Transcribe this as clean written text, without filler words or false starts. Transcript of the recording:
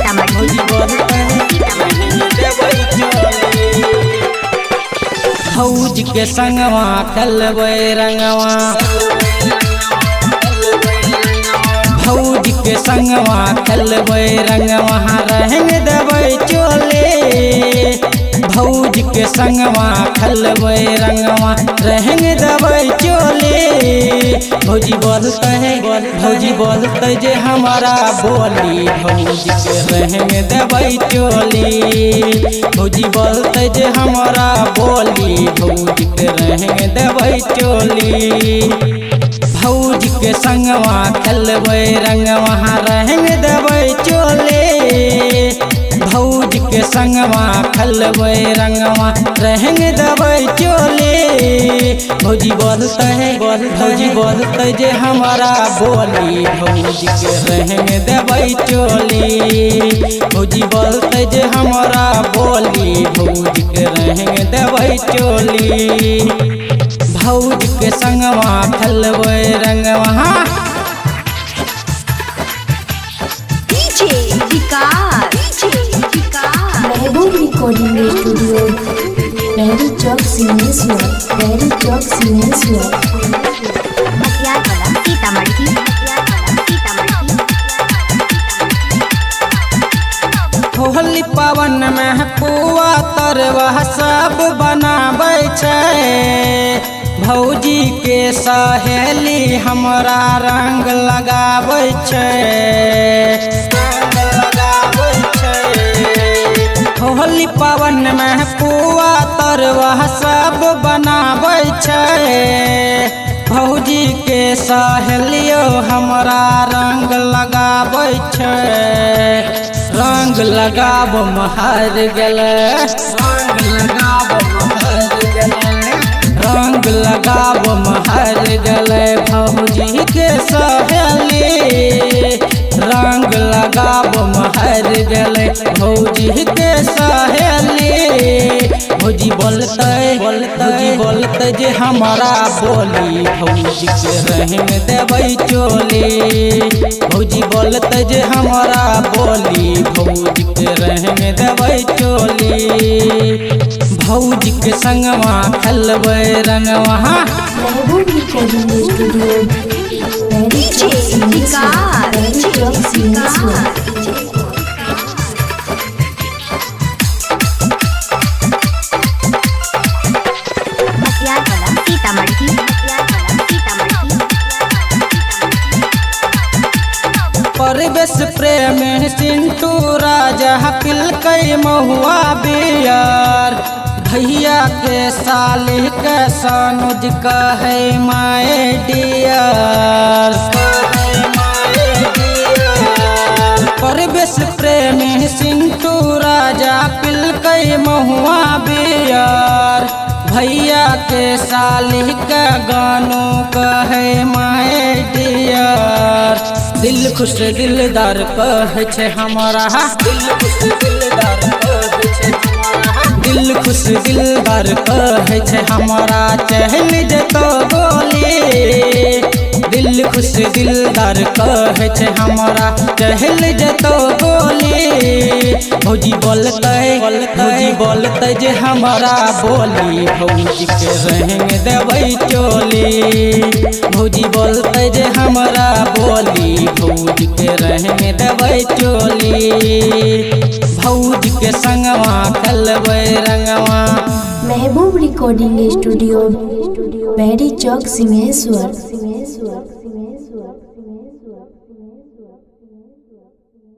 भौजी बोलते देबै चोली। भौजी के संगवा खेलबै रंगवा, भौजी के संगवा खेलबै रंगवा रंग देबै चोली। भौजी के संगवा खेलबै रंगवा रंग देबै चोली। भौजी बोलते जे हमारा बोली, भौजी के रंग देबै चोली। भौजी बोलते जे हमारा बोली, भौजी के रंग देबै चोली। भौजी के संगवा खेलबै रंगवा रंग देबै चोली। भौजी के संगवा खेलबै रंगवा रंग देबै चोली। भौजी बोलते जे हमारा बोली, भौजी के रंग देबै चोली। भौजी बोलते जे हमारा बोली, भौजी के रंग देबै चोली। भौजी के संगवा खेलबै रंगवा। महबूब रिकॉर्डिंग स्टूडियो, पहली चौक सिंहेश्वर, पहली चौक सिंहेश्वर। होली पावन में पुआ तरवा सब बनाबै छै। भौजी के सहेली हमरा रंग लगाबै छै। होली पावन में पुआ तरवा सब बनाबै छै। भौजी के सहेलियो हमरा रंग लगाबै छै। रंग लगाब महर गेलै, रंग लगाब महर गेलै भौजी के सहेली। रंग लगाब महर गेलै भौजी के सहेली। भौजी बोलते जे हमारा बोली, भौजी के रंग देबै चोली। भौजी बोलते जे हमारा बोली, भौजी के रंग देबै चोली। भौजी के संगवा खेलबै रंगवा। महबूब रिकॉर्डिंग स्टूडियो, पहली चौक सिंहेश्वर, पहली चौक सिंहेश्वर। परवेश प्रेम सिंटू राजा पिलकै महुआ बियर। भैया के साली के सनुज कहे माय डियर। परवेश प्रेम सिंटू राजा पिलकै महुआ बियर। भैया के साली के गानो कहे माय डियर। दिल खुश दिलदार कहे छै हमारा, दिल खुश दिलदार कहे छै हमारा। दिल खुश दिलदार कहे छै हमारा, चहल जेतो गोली। दिल खुश दिलदार कहे छै हमारा, चहल जेतो गोली। भौजी बोलते जे हमारा बोली, भौजी के रंग देबै चोली। भौजी बोलते जे हमारा बोली, भौजी के रंग देबै चोली। भौजी के संगवा खेलबै रंगवा। महबूब रिकॉर्डिंग स्टूडियो, पहली चौक सिंहेश्वर।